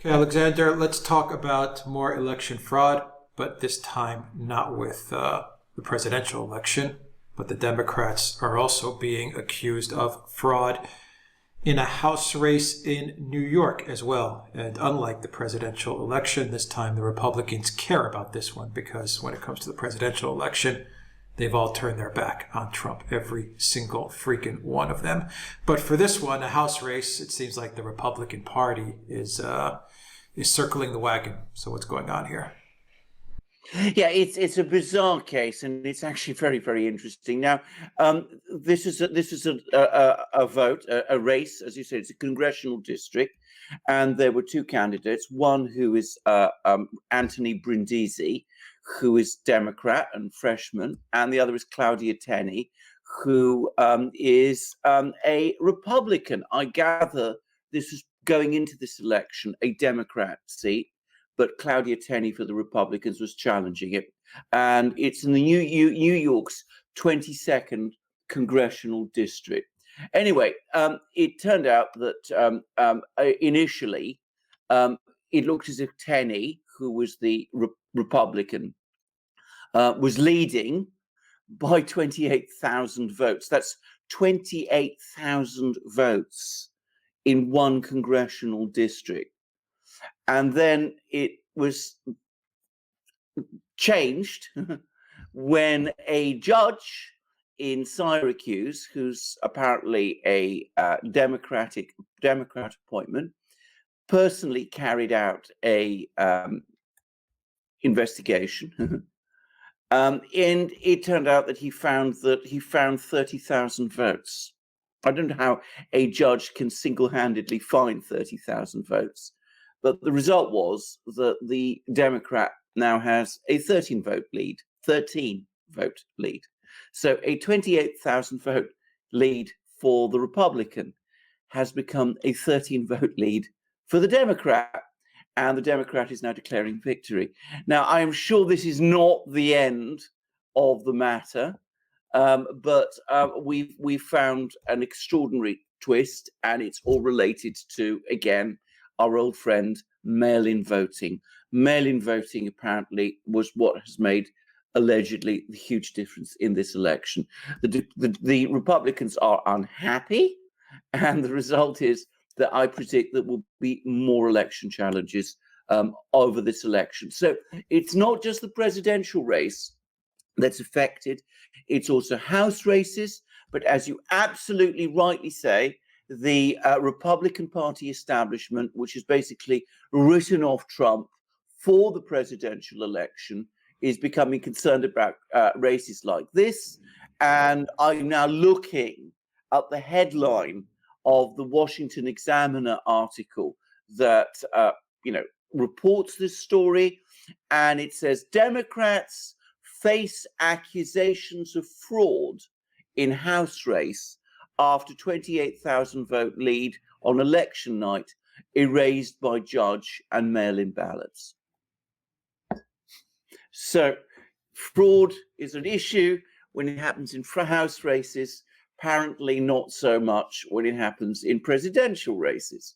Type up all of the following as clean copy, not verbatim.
Okay, Alexander, let's talk about more election fraud, but this time not with the presidential election, but the Democrats are also being accused of fraud in a House race in New York as well. And unlike the presidential election, this time the Republicans care about this one because when it comes to the presidential election, they've all turned their back on Trump, every single freaking one of them. But for this one, a House race, it seems like the Republican Party is circling the wagon. So what's going on here? Yeah, it's a bizarre case, and it's actually very, very interesting. Now, this is a vote, a race, as you said. It's a congressional district, and there were two candidates. One who is Anthony Brindisi, who is Democrat and freshman, and the other is Claudia Tenney, who is a Republican. I gather this is going into this election a Democrat seat, but Claudia Tenney for the Republicans was challenging it. And it's in the New York's 22nd congressional district. Anyway, it turned out that initially it looked as if Tenney, who was the Republican, was leading by 28,000 votes. That's 28,000 votes in one congressional district. And then it was changed when a judge in Syracuse, who's apparently a Democrat appointment, personally carried out a investigation. And it turned out that he found 30,000 votes. I don't know how a judge can single-handedly find 30,000 votes. But the result was that the Democrat now has a 13-vote lead. So a 28,000 vote lead for the Republican has become a 13-vote lead for the Democrat. And the Democrat is now declaring victory. Now, I am sure this is not the end of the matter, but we've found an extraordinary twist, and it's all related to, again, our old friend, mail-in voting. Mail-in voting apparently was what has made, allegedly, the huge difference in this election. The Republicans are unhappy, and the result is that I predict there will be more election challenges over this election. So it's not just the presidential race that's affected, it's also House races. But as you absolutely rightly say, the Republican Party establishment, which has basically written off Trump for the presidential election, is becoming concerned about races like this. And I'm now looking at the headline of the Washington Examiner article that reports this story, and it says Democrats face accusations of fraud in House race after 28,000 vote lead on election night erased by judge and mail-in ballots. So fraud is an issue when it happens in House races, apparently not so much when it happens in presidential races.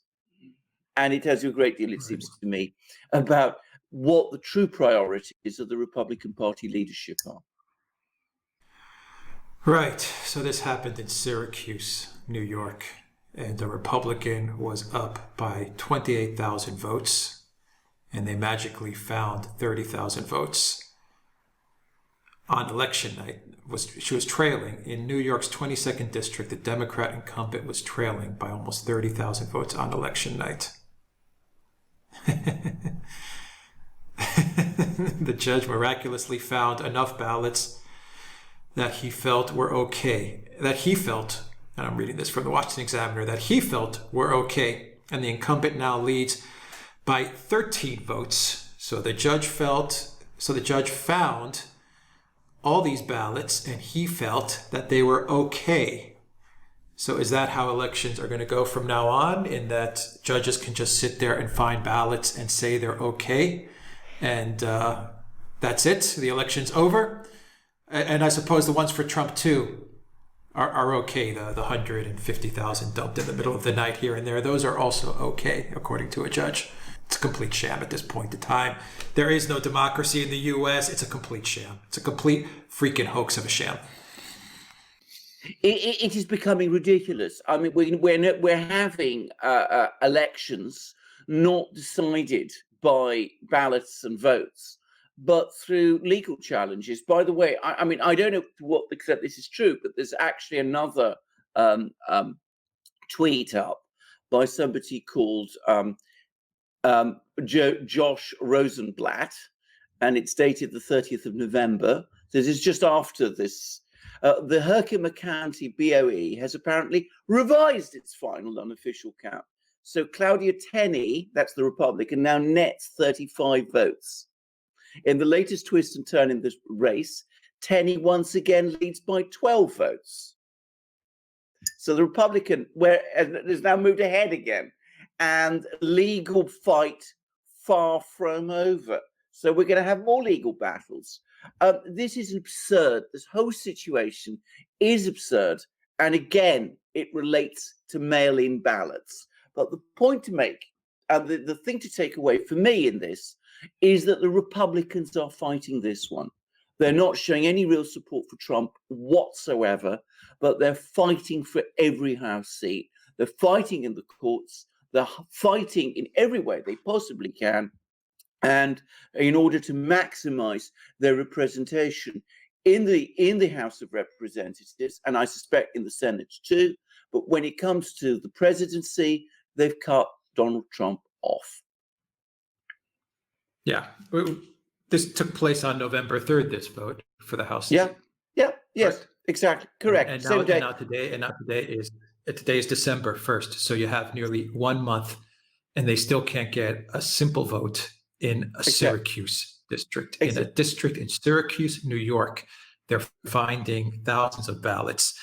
And it tells you a great deal, it seems to me, about what the true priorities of the Republican Party leadership are. Right. So this happened in Syracuse, New York, and the Republican was up by 28,000 votes, and they magically found 30,000 votes on election night. She was trailing. In New York's 22nd district, the Democrat incumbent was trailing by almost 30,000 votes on election night. The judge miraculously found enough ballots that he felt were okay. And I'm reading this from the Washington Examiner, that he felt were okay. And the incumbent now leads by 13 votes. So the judge found all these ballots, and he felt that they were okay. So is that how elections are going to go from now on, in that judges can just sit there and find ballots and say they're okay, and that's it? The election's over? And I suppose the ones for Trump, too, are okay. The 150,000 dumped in the middle of the night here and there, those are also okay, according to a judge. It's a complete sham at this point in time. There is no democracy in the U.S. It's a complete sham. It's a complete freaking hoax of a sham. It is becoming ridiculous. I mean, we're having elections not decided by ballots and votes, but through legal challenges. By the way, I mean, I don't know to what extent this is true, but there's actually another tweet up by somebody called Josh Rosenblatt, and it's dated the 30th of November. This is just after this. The Herkimer County BOE has apparently revised its final unofficial count. So Claudia Tenney, that's the Republican, now nets 35 votes. In the latest twist and turn in this race, Tenney once again leads by 12 votes. So the Republican has now moved ahead again, and legal fight far from over. So we're going to have more legal battles. This is absurd. This whole situation is absurd. And again, it relates to mail-in ballots. But the point to make, and the thing to take away for me in this, is that the Republicans are fighting this one. They're not showing any real support for Trump whatsoever, but they're fighting for every House seat. They're fighting in the courts. They're fighting in every way they possibly can, and in order to maximize their representation in the House of Representatives, and I suspect in the Senate too. But when it comes to the presidency, they've cut Donald Trump off. Yeah. This took place on November 3rd, this vote for the House. Yeah. Yes, correct? exactly. Correct. And now today is December 1st. So you have nearly 1 month, and they still can't get a simple vote in a Syracuse district. In a district in Syracuse, New York, they're finding thousands of ballots.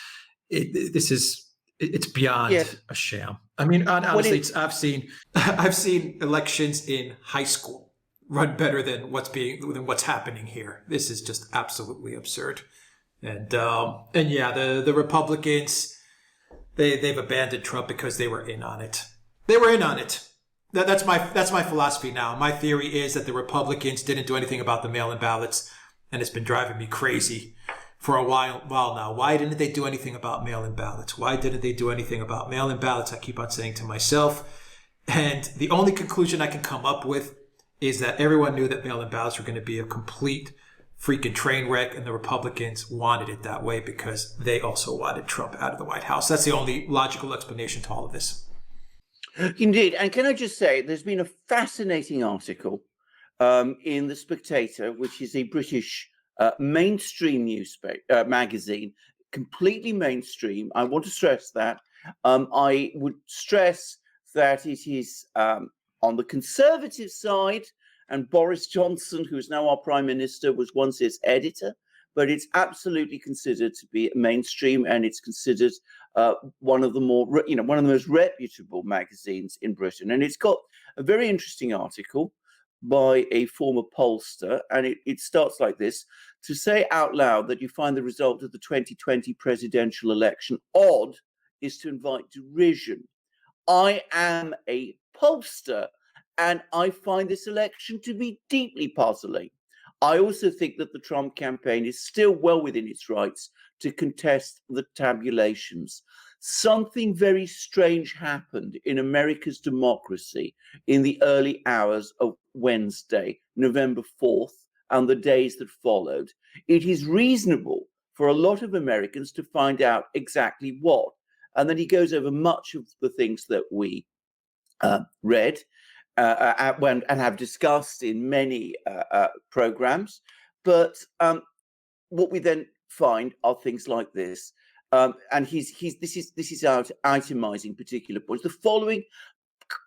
It's beyond a sham. I mean, honestly, I've seen elections in high school run better than what's happening here. This is just absolutely absurd. And yeah, the Republicans, they've abandoned Trump because they were in on it. They were in on it. That's my philosophy now. My theory is that the Republicans didn't do anything about the mail-in ballots, and it's been driving me crazy for a while now. Why didn't they do anything about mail-in ballots? Why didn't they do anything about mail-in ballots? I keep on saying to myself, and the only conclusion I can come up with is that everyone knew that mail-in ballots were going to be a complete freaking train wreck, and the Republicans wanted it that way because they also wanted Trump out of the White House. That's the only logical explanation to all of this. Indeed. And can I just say, there's been a fascinating article in The Spectator, which is a British mainstream newspaper magazine, completely mainstream. I want to stress that. I would stress that it is on the conservative side, and Boris Johnson, who is now our prime minister, was once its editor, but it's absolutely considered to be mainstream, and it's considered one of the most reputable magazines in Britain. And it's got a very interesting article by a former pollster, and it starts like this: to say out loud that you find the result of the 2020 presidential election odd is to invite derision. I am a pollster, and I find this election to be deeply puzzling. I also think that the Trump campaign is still well within its rights to contest the tabulations. Something very strange happened in America's democracy in the early hours of Wednesday, November 4th, and the days that followed. It is reasonable for a lot of Americans to find out exactly what. And then he goes over much of the things that we read and have discussed in many programs. But what we then find are things like this. And this is itemizing particular points. The following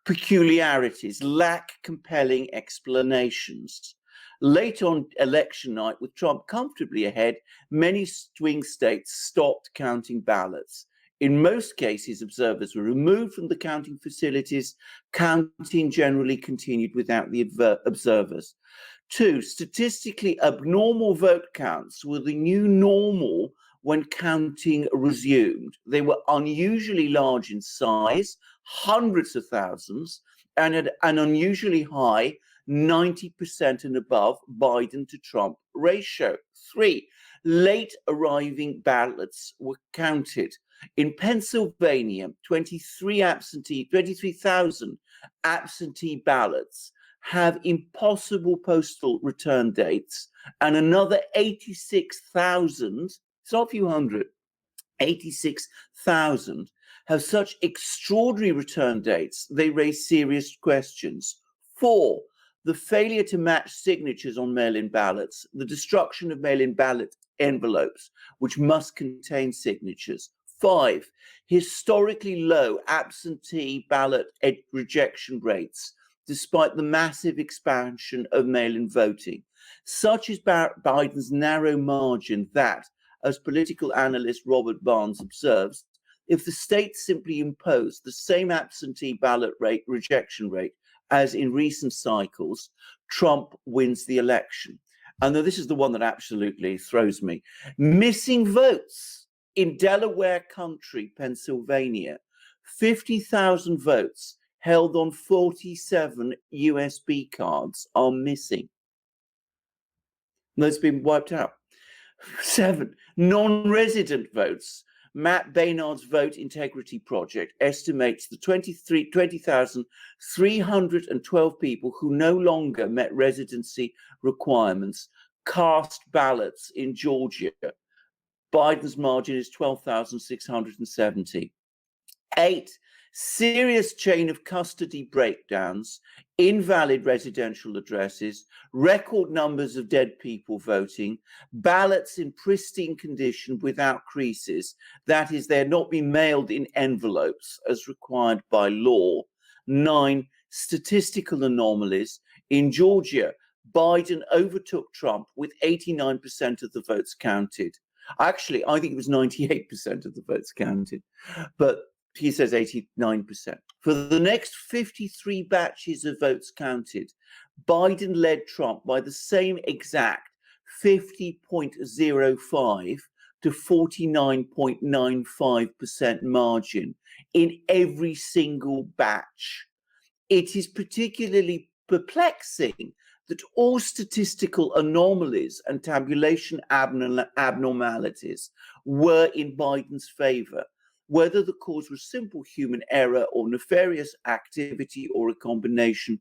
peculiarities lack compelling explanations. Late on election night, with Trump comfortably ahead, many swing states stopped counting ballots. In most cases, observers were removed from the counting facilities. Counting generally continued without the observers. 2, statistically abnormal vote counts were the new normal when counting resumed. They were unusually large in size, hundreds of thousands, and at an unusually high 90% and above Biden to Trump ratio. 3, late arriving ballots were counted. In Pennsylvania, 23,000 absentee ballots have impossible postal return dates, and another 86,000, it's not a few hundred, 86,000 have such extraordinary return dates, they raise serious questions. 4, the failure to match signatures on mail-in ballots, the destruction of mail-in ballot envelopes, which must contain signatures. 5, historically low absentee ballot rejection rates, despite the massive expansion of mail-in voting. Such is Biden's narrow margin that, as political analyst Robert Barnes observes, if the states simply impose the same absentee ballot rejection rate as in recent cycles, Trump wins the election. And this is the one that absolutely throws me. Missing votes in Delaware County, Pennsylvania, 50,000 votes held on 47 USB cards are missing. Those have been wiped out. 7, non-resident votes. Matt Baynard's Vote Integrity Project estimates the 20,312 people who no longer met residency requirements cast ballots in Georgia. Biden's margin is 12,670. 8, serious chain of custody breakdowns, invalid residential addresses, record numbers of dead people voting, ballots in pristine condition without creases, that is, they're not being mailed in envelopes as required by law. 9, statistical anomalies. In Georgia, Biden overtook Trump with 89% of the votes counted. Actually, I think it was 98% of the votes counted, but he says 89%. For the next 53 batches of votes counted, Biden led Trump by the same exact 50.05 to 49.95% margin in every single batch. It is particularly perplexing that all statistical anomalies and tabulation abnormalities were in Biden's favor. Whether the cause was simple human error or nefarious activity or a combination,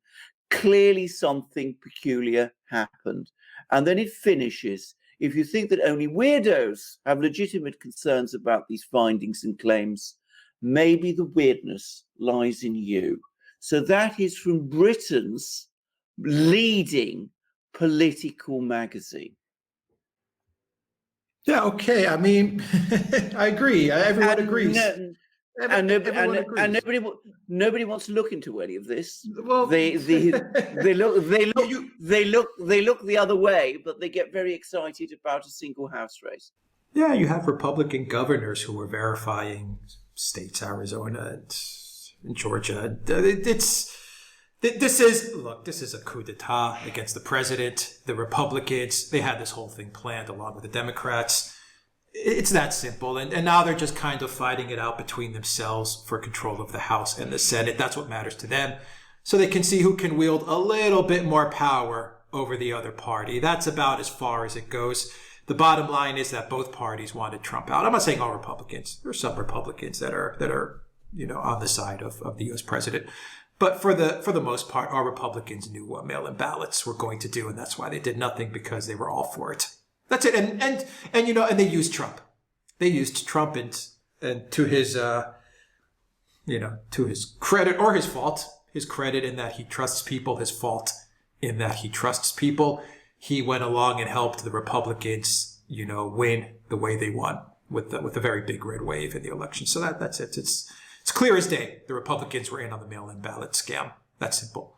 clearly something peculiar happened. And then it finishes. If you think that only weirdos have legitimate concerns about these findings and claims, maybe the weirdness lies in you. So that is from Britain's leading political magazine. Yeah, okay. I mean, I agree. Everyone agrees. Nobody wants to look into any of this. Well, they look the other way, but they get very excited about a single House race. Yeah, you have Republican governors who are verifying states, Arizona and Georgia. This is a coup d'etat against the president. The Republicans, they had this whole thing planned along with the Democrats. It's that simple. And now they're just kind of fighting it out between themselves for control of the House and the Senate. That's what matters to them. So they can see who can wield a little bit more power over the other party. That's about as far as it goes. The bottom line is that both parties wanted Trump out. I'm not saying all Republicans. There are some Republicans that are on the side of the U.S. president. But for the most part, our Republicans knew what mail-in ballots were going to do, and that's why they did nothing, because they were all for it. That's it. And they used Trump. They used Trump and to his to his credit or his fault. His credit in that he trusts people, his fault in that he trusts people. He went along and helped the Republicans, win the way they won with a very big red wave in the election. So that's it. It's clear as day. The Republicans were in on the mail-in ballot scam. That's simple.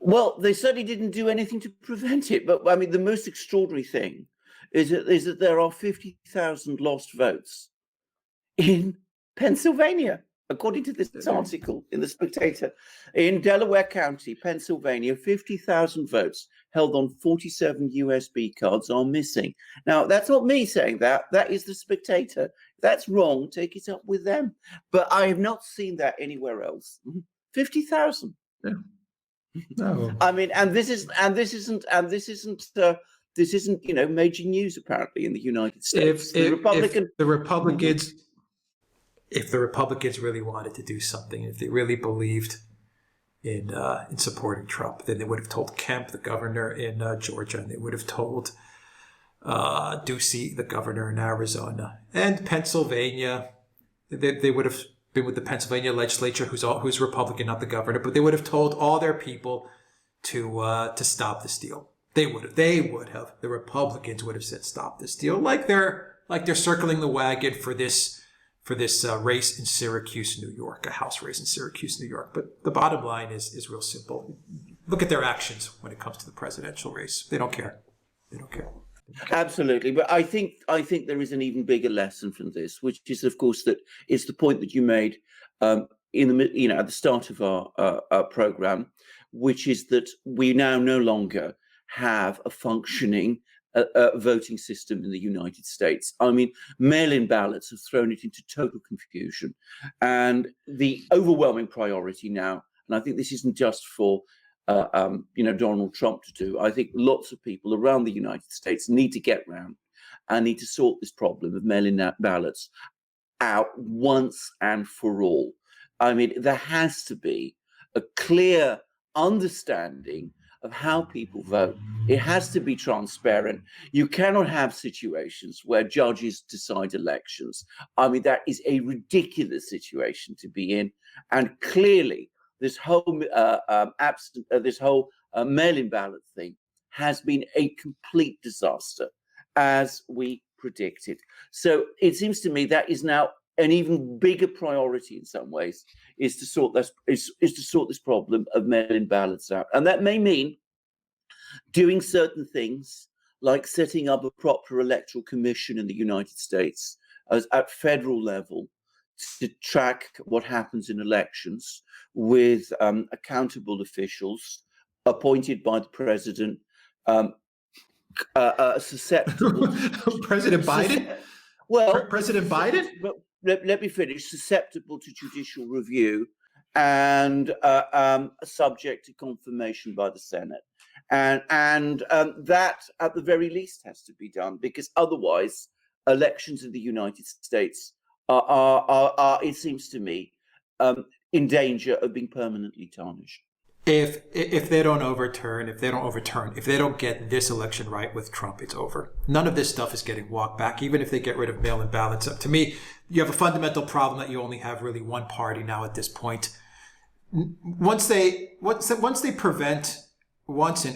Well, they certainly didn't do anything to prevent it. But I mean, the most extraordinary thing is that there are 50,000 lost votes in Pennsylvania, according to this article in The Spectator. In Delaware County, Pennsylvania, 50,000 votes held on 47 USB cards are missing. Now, that's not me saying that. That is The Spectator. That's wrong. Take it up with them. But I have not seen that anywhere else. 50,000. Yeah. No. I mean, this isn't major news apparently in the United States. If the Republicans really wanted to do something, if they really believed in supporting Trump, then they would have told Kemp, the governor in Georgia, and they would have told Ducey, the governor in Arizona, and Pennsylvania. They would have been with the Pennsylvania legislature, who's Republican, not the governor, but they would have told all their people to stop this deal. They would have. The Republicans would have said, "Stop this deal," like they're circling the wagon for this race in Syracuse, New York, a House race in Syracuse, New York. But the bottom line is real simple. Look at their actions when it comes to the presidential race. They don't care. They don't care. Absolutely, but I think there is an even bigger lesson from this, which is, of course, that it's the point that you made at the start of our program, which is that we now no longer have a functioning voting system in the United States. I mean, mail-in ballots have thrown it into total confusion, and the overwhelming priority now, and I think this isn't just for Donald Trump to do. I think lots of people around the United States need to get round and need to sort this problem of mail-in ballots out once and for all. I mean, there has to be a clear understanding of how people vote. It has to be transparent. You cannot have situations where judges decide elections. I mean, that is a ridiculous situation to be in, and clearly this whole mail-in ballot thing has been a complete disaster, as we predicted. So it seems to me that is now an even bigger priority in some ways, is to sort this problem of mail-in ballots out, and that may mean doing certain things like setting up a proper electoral commission in the United States at federal level to track what happens in elections, with accountable officials appointed by the president, susceptible. President Biden? President Biden? Let me finish. Susceptible to judicial review and subject to confirmation by the Senate. And that, at the very least, has to be done, because otherwise elections in the United States are, it seems to me, in danger of being permanently tarnished. If they don't get this election right with Trump, it's over. None of this stuff is getting walked back, even if they get rid of mail-in ballots. To me, you have a fundamental problem that you only have really one party now at this point. Once and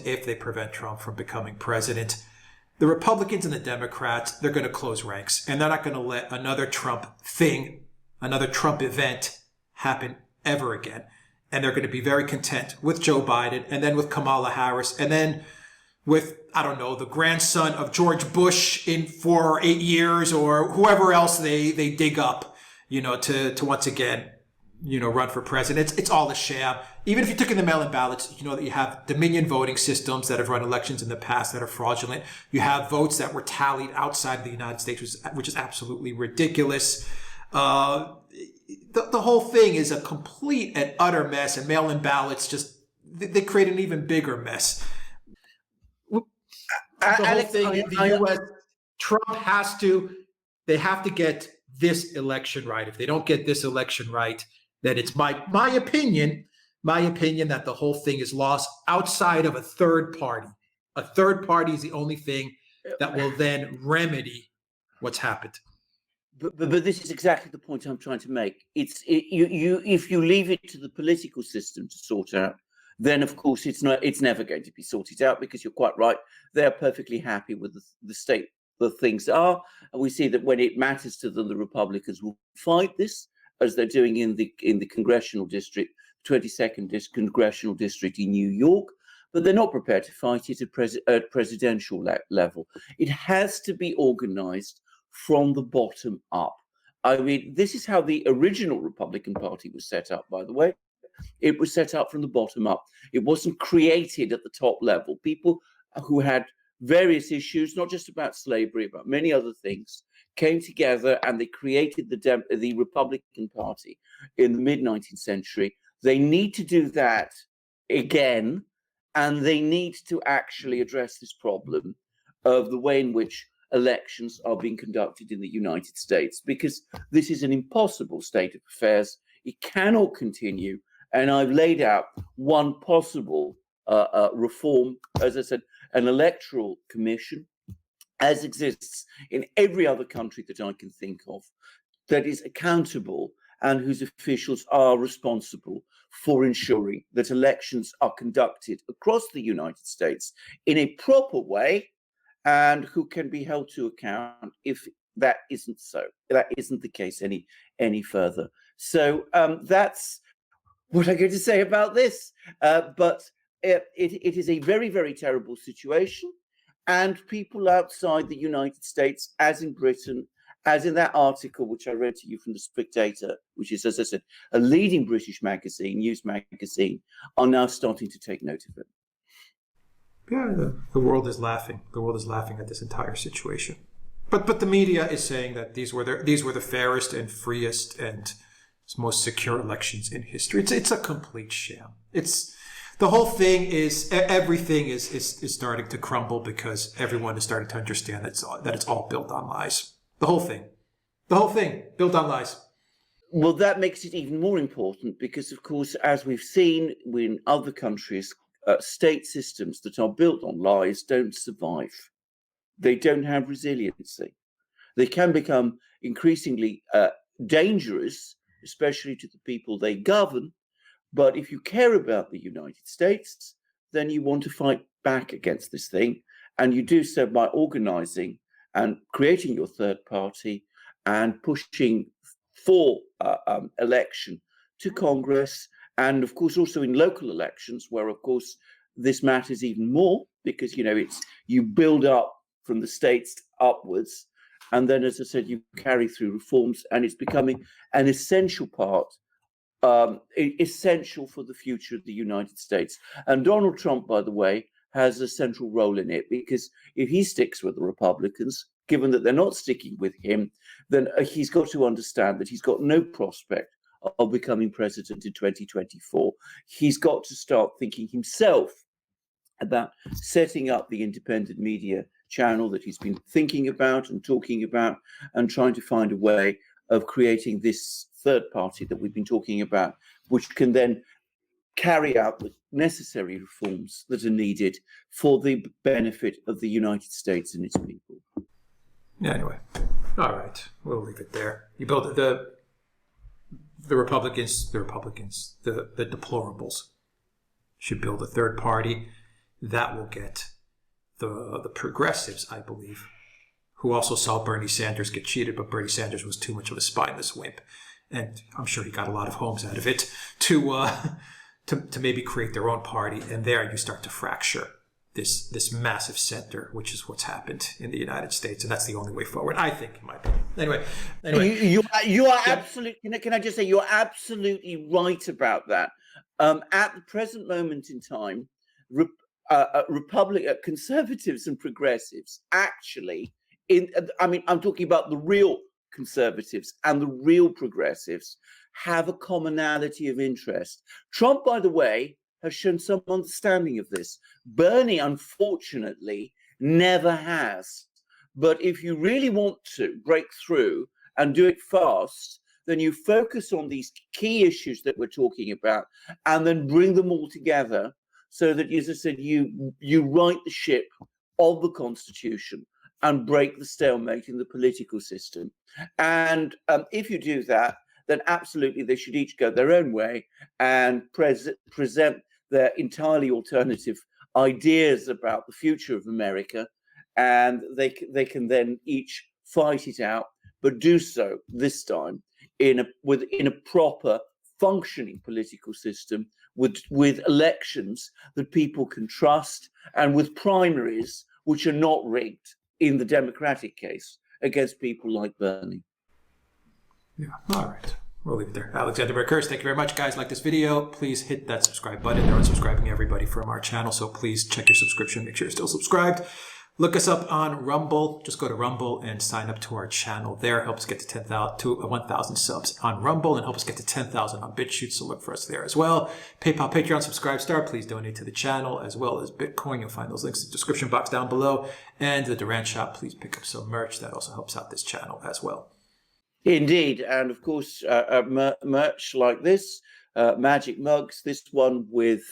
if they prevent Trump from becoming president, the Republicans and the Democrats, they're going to close ranks, and they're not going to let another Trump event happen ever again. And they're going to be very content with Joe Biden, and then with Kamala Harris, and then with, I don't know, the grandson of George Bush in 4 or 8 years, or whoever else they dig up, to once again, run for president. It's all a sham. Even if you took in the mail-in ballots, that you have Dominion voting systems that have run elections in the past that are fraudulent. You have votes that were tallied outside of the United States, which is absolutely ridiculous. The whole thing is a complete and utter mess, and mail-in ballots they create an even bigger mess. The whole thing in the U.S., they have to get this election right. If they don't get this election right, then it's my opinion that the whole thing is lost outside of a third party. A third party is the only thing that will then remedy what's happened. But this is exactly the point I'm trying to make. If you leave it to the political system to sort out, then of course it's never going to be sorted out, because you're quite right. They're perfectly happy with the state that things are, and we see that when it matters to them, the Republicans will fight this, as they're doing in the congressional district, 22nd congressional district in New York. But they're not prepared to fight it at presidential level. It has to be organized from the bottom up. I mean, this is how the original Republican Party was set up, by the way. It was set up from the bottom up. It wasn't created at the top level. People who had various issues, not just about slavery, but many other things, came together and they created the Republican Party in the mid-19th century. They need to do that again, and they need to actually address this problem of the way in which elections are being conducted in the United States, because this is an impossible state of affairs. It cannot continue. And I've laid out one possible reform, as I said, an electoral commission, as exists in every other country that I can think of, that is accountable and whose officials are responsible for ensuring that elections are conducted across the United States in a proper way, and who can be held to account if that isn't so. That isn't the case any further. So that's what I'm going to say about this. But it is a very, very terrible situation. And people outside the United States, as in Britain, as in that article which I read to you from The Spectator, which is, as I said, a leading British magazine, news magazine, are now starting to take note of it. Yeah, the world is laughing. The world is laughing at this entire situation. But the media is saying that these were the fairest and freest and most secure elections in history. It's a complete sham. It's the whole thing is everything is starting to crumble because everyone is starting to understand that it's all built on lies. The whole thing built on lies. Well, that makes it even more important because, of course, as we've seen in other countries, state systems that are built on lies don't survive. They don't have resiliency. They can become increasingly dangerous, especially to the people they govern. But if you care about the United States, then you want to fight back against this thing. And you do so by organizing and creating your third party and pushing for election to Congress. And of course, also in local elections, where, of course, this matters even more because, you build up from the states upwards. And then, as I said, you carry through reforms, and it's becoming an essential part, essential for the future of the United States. And Donald Trump, by the way, has a central role in it, because if he sticks with the Republicans, given that they're not sticking with him, then he's got to understand that he's got no prospect of becoming president in 2024. He's got to start thinking himself about setting up the independent media channel that he's been thinking about and talking about, and trying to find a way of creating this third party that we've been talking about, which can then carry out the necessary reforms that are needed for the benefit of the United States and its people. Yeah, anyway. All right. We'll leave it there. You build the Republicans, the deplorables should build a third party that will get the progressives, I believe, who also saw Bernie Sanders get cheated, but Bernie Sanders was too much of a spineless wimp. And I'm sure he got a lot of homes out of it to maybe create their own party. And there you start to fracture this massive center, which is what's happened in the United States. And that's the only way forward, I think, in my opinion. Anyway. You are absolutely, can I just say, you're absolutely right about that. At the present moment in time, conservatives and progressives actually, I'm talking about the real conservatives and the real progressives, have a commonality of interest. Trump, by the way, has shown some understanding of this. Bernie, unfortunately, never has. But if you really want to break through and do it fast, then you focus on these key issues that we're talking about and then bring them all together so that, as I said, you right the ship of the Constitution and break the stalemate in the political system. And if you do that, then absolutely they should each go their own way and present their entirely alternative ideas about the future of America, and they can then each fight it out, but do so this time in a proper functioning political system with elections that people can trust, and with primaries which are not rigged in the Democratic case against people like Bernie. Yeah, all right. We'll leave it there. Alexander Burkhurst, thank you very much, guys. Like this video, please hit that subscribe button. They're unsubscribing everybody from our channel, so please check your subscription. Make sure you're still subscribed. Look us up on Rumble. Just go to Rumble and sign up to our channel there. Help us get to 10,000 to 1,000 subs on Rumble and help us get to 10,000 on BitChute. So look for us there as well. PayPal, Patreon, Subscribe Star. Please donate to the channel as well as Bitcoin. You'll find those links in the description box down below. And the Duran shop. Please pick up some merch. That also helps out this channel as well. Indeed, and of course, merch like this, magic mugs. This one with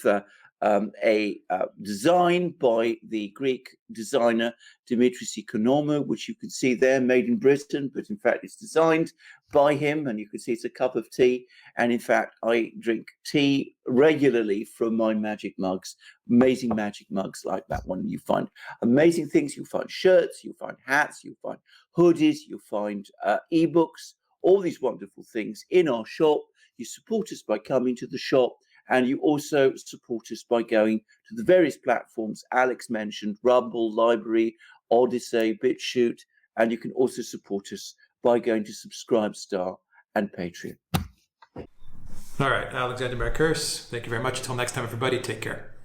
a design by the Greek designer Dimitris Economou, which you can see there, made in Britain, but in fact it's designed by him, and you can see it's a cup of tea. And in fact, I drink tea regularly from my magic mugs, amazing magic mugs like that one. You find amazing things. You'll find shirts, you'll find hats, you'll find hoodies, you'll find ebooks, all these wonderful things in our shop. You support us by coming to the shop, and you also support us by going to the various platforms Alex mentioned: Rumble, Library, Odyssey, BitChute, and you can also support us by going to Subscribe Star and Patreon. All right, Alexander Marcus, thank you very much. Until next time, everybody, take care.